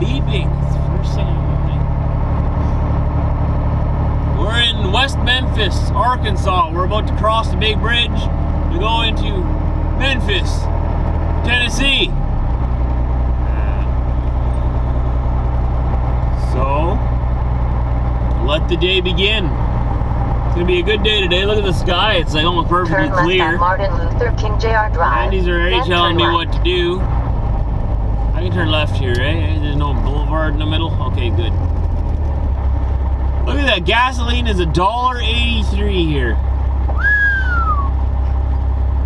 beeping. It's the first thing we're in West Memphis, Arkansas. We're about to cross the big bridge to go into Memphis, Tennessee. So, let the day begin. It's gonna be a good day today. Look at the sky. It's like almost perfectly clear. Martin Luther King Jr. Drive. Andy's already telling me what to do. I can turn left here, eh? There's no boulevard in the middle. Okay, good. Look at that. Gasoline is $1.83 here.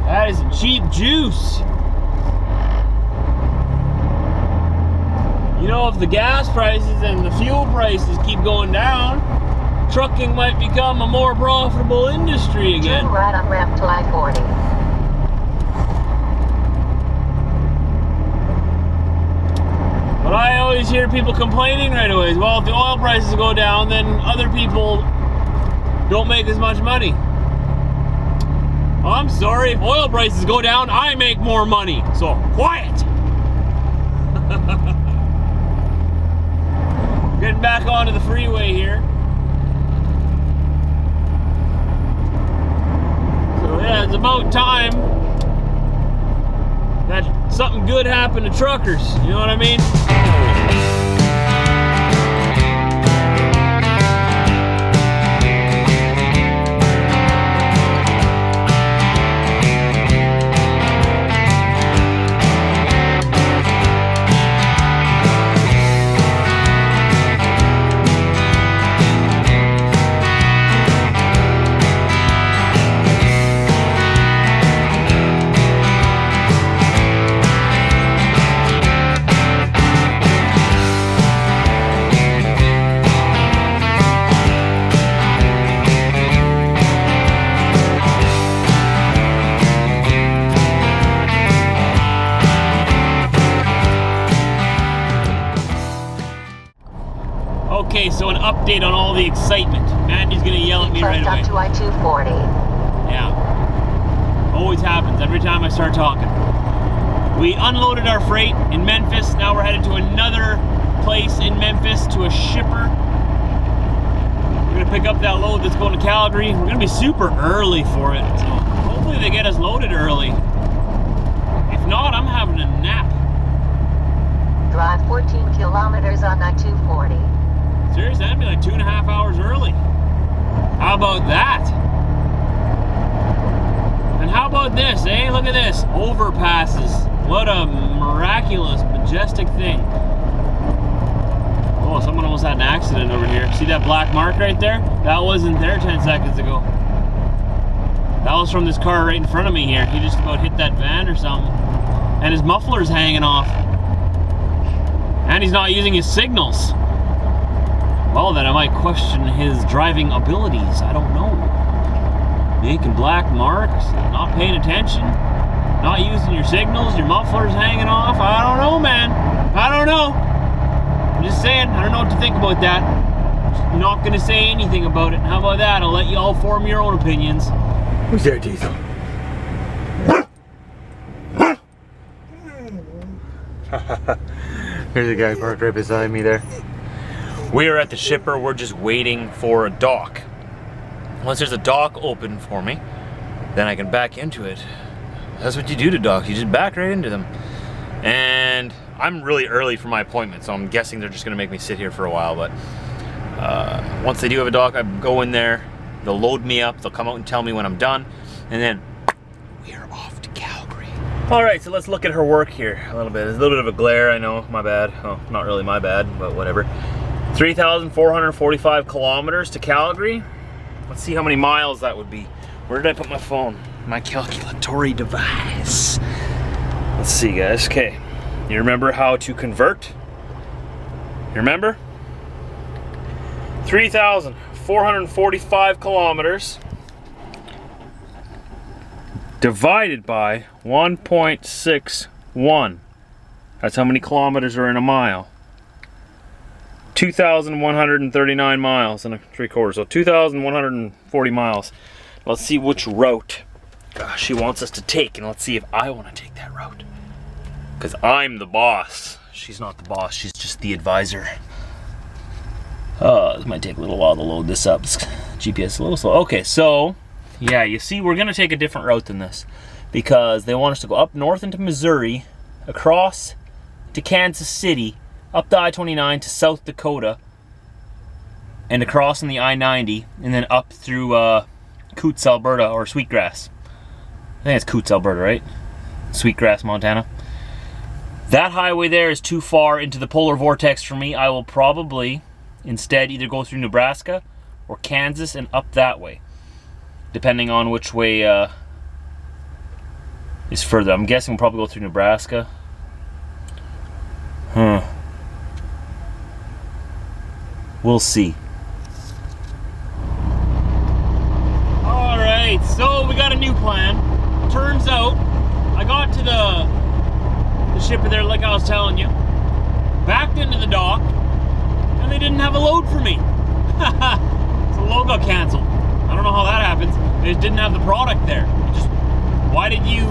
That is cheap juice. You know, if the gas prices and the fuel prices keep going down, trucking might become a more profitable industry again. Turn right on ramp to I-40. But I always hear people complaining right away. Well, if the oil prices go down, then other people don't make as much money. Well, I'm sorry, if oil prices go down, I make more money. So, quiet! Getting back onto the freeway here. So yeah, it's about time that something good happened to truckers. You know what I mean? Okay, so an update on all the excitement. Andy's gonna yell at me right away. Up to I-240. Yeah. Always happens every time I start talking. We unloaded our freight in Memphis. Now we're headed to another place in Memphis to a shipper. We're gonna pick up that load that's going to Calgary. We're gonna be super early for it. So hopefully they get us loaded early. If not, I'm having a nap. Drive 14 kilometers on I-240. Seriously, that'd be like 2.5 hours early. How about that? And how about this, eh? Look at this. Overpasses. What a miraculous, majestic thing. Oh, someone almost had an accident over here. See that black mark right there? That wasn't there 10 seconds ago. That was from this car right in front of me here. He just about hit that van or something. And his muffler's hanging off. And he's not using his signals. Well, then I might question his driving abilities. I don't know. Making black marks, not paying attention, not using your signals, your muffler's hanging off. I don't know, man. I don't know. I'm just saying, I don't know what to think about that. I'm not gonna say anything about it. How about that? I'll let you all form your own opinions. Who's there, Diesel? There's a guy parked right beside me there. We are at the shipper. We're just waiting for a dock. Once there's a dock open for me, then I can back into it. That's what you do to docks. You just back right into them. And I'm really early for my appointment, so I'm guessing they're just gonna make me sit here for a while. But once they do have a dock, I go in there, they'll load me up, they'll come out and tell me when I'm done, and then we are off to Calgary. All right, so let's look at her work here a little bit. There's a little bit of a glare, I know, my bad. Oh, not really my bad, but whatever. 3,445 kilometers to Calgary. Let's see how many miles that would be. Where did I put my phone? My calculatory device. Let's see, guys. Okay, you remember how to convert? You remember? 3,445 kilometers divided by 1.61. That's how many kilometers are in a mile. 2,139 miles and 3/4, so 2,140 miles. Let's see which route she wants us to take, and let's see if I want to take that route. Because I'm the boss. She's not the boss, she's just the advisor. This might take a little while to load this up. GPS is a little slow. Okay, so, yeah, you see, we're gonna take a different route than this because they want us to go up north into Missouri, across to Kansas City, up the I-29 to South Dakota, and across on the I-90, and then up through Coots, Alberta, or Sweetgrass. I think it's Coots, Alberta, right? Sweetgrass, Montana. That highway there is too far into the polar vortex for me. I will probably instead either go through Nebraska or Kansas and up that way, depending on which way is further. I'm guessing we'll probably go through Nebraska. We'll see. Alright, so we got a new plan. Turns out, I got to the shipper there like I was telling you, backed into the dock, and they didn't have a load for me. So the load got canceled. I don't know how that happens. They just didn't have the product there. Why did you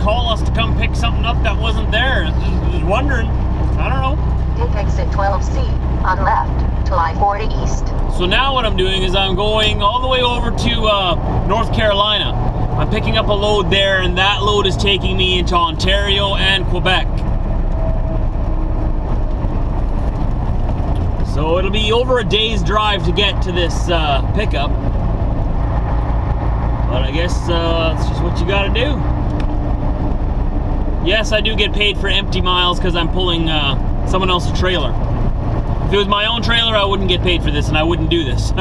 call us to come pick something up that wasn't there? Just wondering. I don't know. Take exit 12C on left to I-40 east. So now what I'm doing is I'm going all the way over to North Carolina. I'm picking up a load there, and that load is taking me into Ontario and Quebec. So it'll be over a day's drive to get to this pickup. But I guess that's just what you gotta do. Yes, I do get paid for empty miles because I'm pulling someone else's trailer. If it was my own trailer, I wouldn't get paid for this and I wouldn't do this.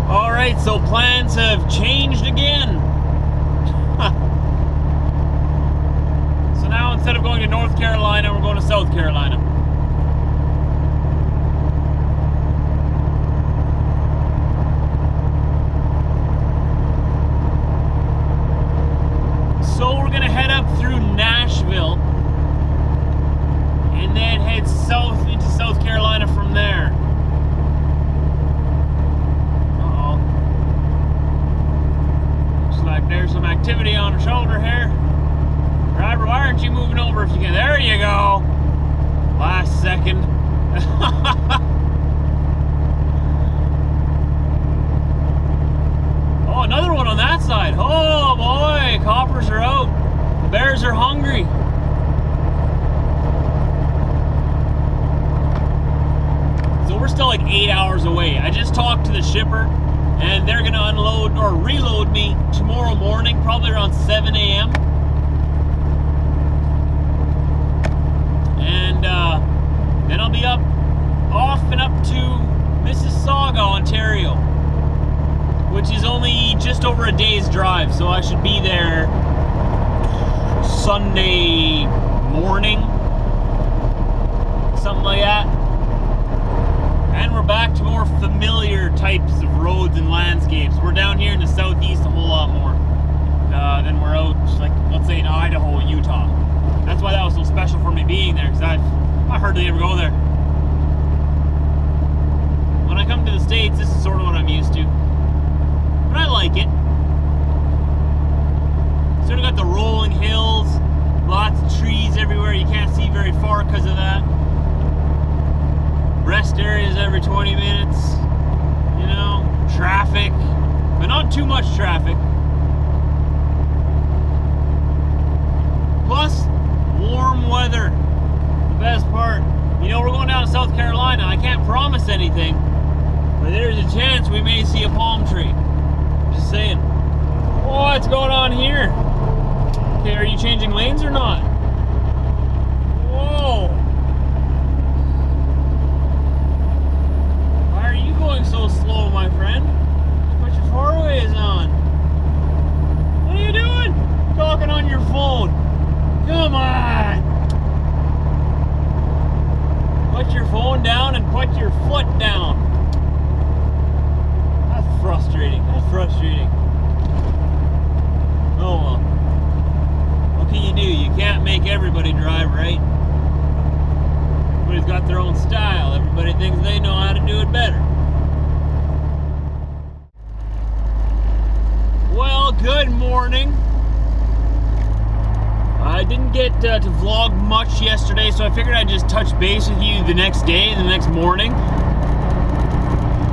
Alright, so plans have changed again. So now instead of going to North Carolina, we're going to South Carolina. So we're gonna head up through Nashville and then head south into South Carolina from there. Uh-oh. Looks like there's some activity on the shoulder here. Driver, why aren't you moving over if you can? There you go. Last second. Oh, another one on that side. Oh boy, coppers are out. Bears are hungry. So we're still like 8 hours away. I just talked to the shipper and they're gonna unload or reload me tomorrow morning, probably around 7 a.m. And then I'll be off and up to Mississauga, Ontario, which is only just over a day's drive, so I should be there Sunday morning, something like that. And we're back to more familiar types of roads and landscapes. We're down here in the southeast a whole lot more than we're out, like, let's say in Idaho, Utah. That's why that was so special for me being there, because I hardly ever go there. When I come to the States, this is sort of what I'm used to. But I like it. Sort of got the rolling hills, lots of trees everywhere. You can't see very far because of that. Rest areas every 20 minutes. You know, traffic, but not too much traffic. Plus, warm weather. The best part. You know, we're going down to South Carolina. I can't promise anything, but there's a chance we may see a palm tree. Just saying. What's going on here? Okay, are you changing lanes or not? Whoa! Why are you going so slow, my friend? Put your four-ways on. What are you doing? Talking on your phone. Come on! Put your phone down and put your foot down. That's frustrating. That's frustrating. Oh well. What can you do? You can't make everybody drive right. Everybody's got their own style. Everybody thinks they know how to do it better. Well, good morning. I didn't get to vlog much yesterday, so I figured I'd just touch base with you the next day, the next morning.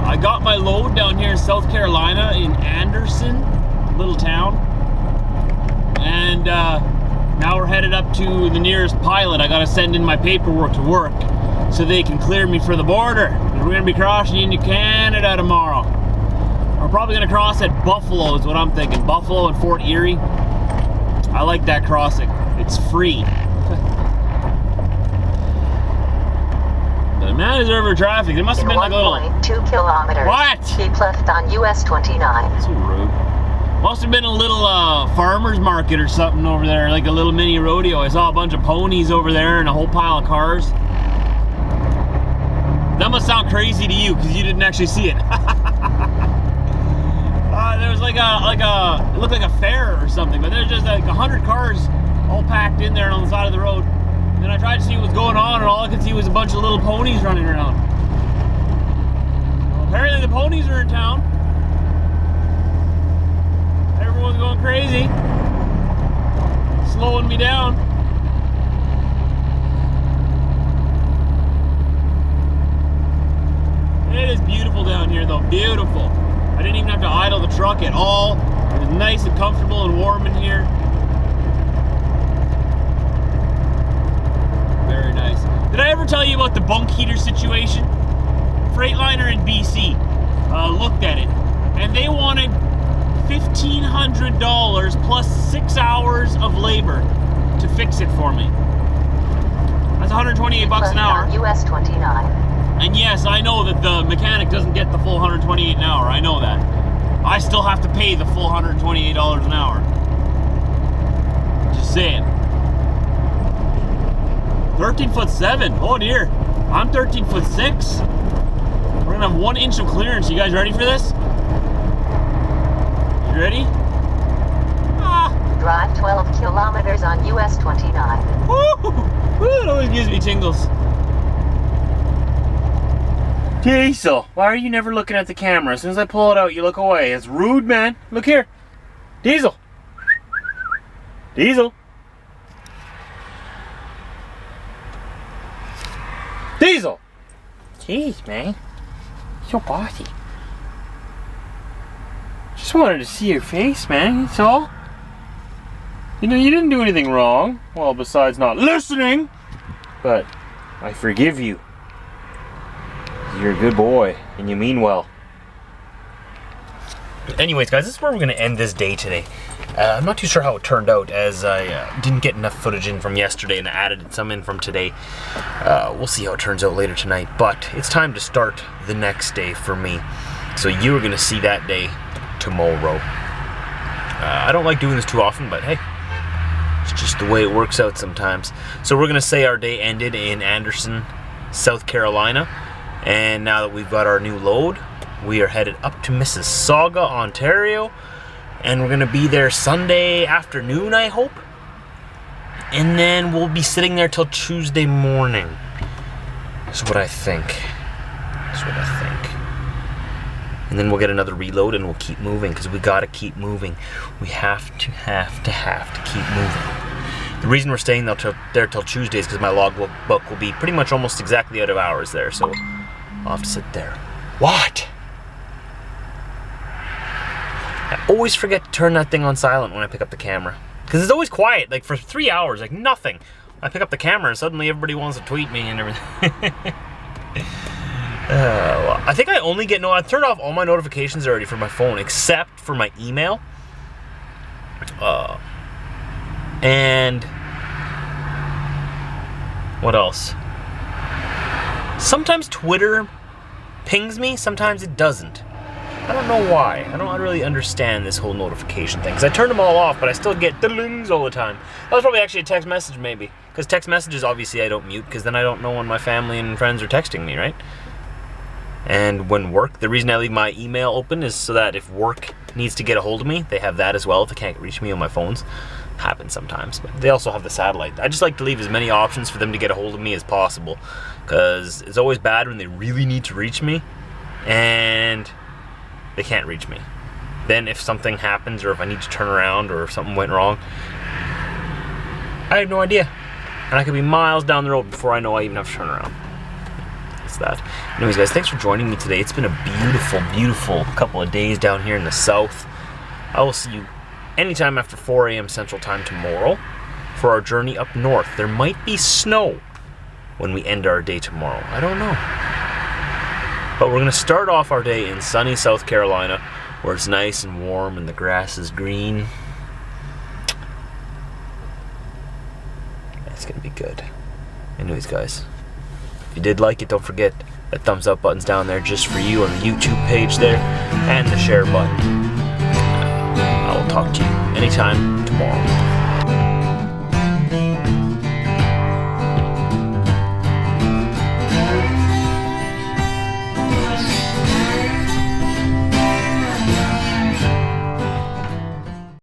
I got my load down here in South Carolina in Anderson, little town. And now we're headed up to the nearest pilot. I gotta send in my paperwork to work so they can clear me for the border. We're gonna be crossing into Canada tomorrow. We're probably gonna cross at Buffalo is what I'm thinking. Buffalo and Fort Erie. I like that crossing. It's free. The man is over traffic. There must have been like a little... 1.2 kilometers. What? Keep left on US 29. So rude. Must have been a little farmer's market or something over there, like a little mini rodeo. I saw a bunch of ponies over there and a whole pile of cars. That must sound crazy to you because you didn't actually see it. There was it looked like a fair or something, but there's just like 100 cars all packed in there on the side of the road. And then I tried to see what was going on, and all I could see was a bunch of little ponies running around. Well, apparently the ponies are in town. Everyone's going crazy, slowing me down. It is beautiful down here though, beautiful. I didn't even have to idle the truck at all. It was nice and comfortable and warm in here. Very nice. Did I ever tell you about the bunk heater situation? Freightliner in BC looked at it, and they wanted $1,500 plus 6 hours of labor to fix it for me. That's 128 bucks an hour. US 29. And yes, I know that the mechanic doesn't get the full 128 an hour. I know that. I still have to pay the full $128 an hour. Just saying. 13'7". Oh dear. I'm 13'6". We're gonna have 1 inch of clearance. You guys ready for this? You ready? Ah. Drive 12 kilometers on US 29. Woo! It always gives me tingles. Diesel, why are you never looking at the camera? As soon as I pull it out, you look away. It's rude, man. Look here. Diesel. Diesel. Diesel. Jeez, man. So bossy. Just wanted to see your face, man. That's all. You know, you didn't do anything wrong. Well, besides not listening. But I forgive you. You're a good boy, and you mean well. Anyways, guys, this is where we're going to end this day today. I'm not too sure how it turned out, as I didn't get enough footage in from yesterday and added some in from today. We'll see how it turns out later tonight, but it's time to start the next day for me. So you're going to see that day tomorrow. I don't like doing this too often, but hey, it's just the way it works out sometimes. So we're going to say our day ended in Anderson, South Carolina. And now that we've got our new load, we are headed up to Mississauga, Ontario. And we're going to be there Sunday afternoon, I hope. And then we'll be sitting there till Tuesday morning. That's what I think. That's what I think. And then we'll get another reload and we'll keep moving, because we got to keep moving. We have to keep moving. The reason we're staying there till Tuesday is because my logbook will be pretty much almost exactly out of hours there. So I'll have to sit there. What? I always forget to turn that thing on silent when I pick up the camera. Because it's always quiet, like for 3 hours, like nothing. I pick up the camera and suddenly everybody wants to tweet me and everything. Well, I think I only get, I turned off all my notifications already for my phone, except for my email. And what else? Sometimes Twitter pings me, sometimes it doesn't. I don't know why. I don't really understand this whole notification thing. Because I turned them all off, but I still get ding all the time. That was probably actually a text message, maybe. Because text messages, obviously, I don't mute, because then I don't know when my family and friends are texting me, right? And when work, the reason I leave my email open is so that if work needs to get a hold of me, they have that as well if they can't reach me on my phones. Happens sometimes, but they also have the satellite. I just like to leave as many options for them to get a hold of me as possible, because it's always bad when they really need to reach me and they can't reach me. Then if something happens, or if I need to turn around, or if something went wrong, I have no idea. And I could be miles down the road before I know I even have to turn around. That's that. Anyways, guys, thanks for joining me today. It's been a beautiful, beautiful couple of days down here in the south. I will see you anytime after 4 a.m. Central Time tomorrow for our journey up north. There might be snow when we end our day tomorrow. I don't know. But we're going to start off our day in sunny South Carolina, where it's nice and warm and the grass is green. It's going to be good. Anyways, guys, if you did like it, don't forget that thumbs up button's down there just for you on the YouTube page there, and the share button. I will talk to you anytime tomorrow.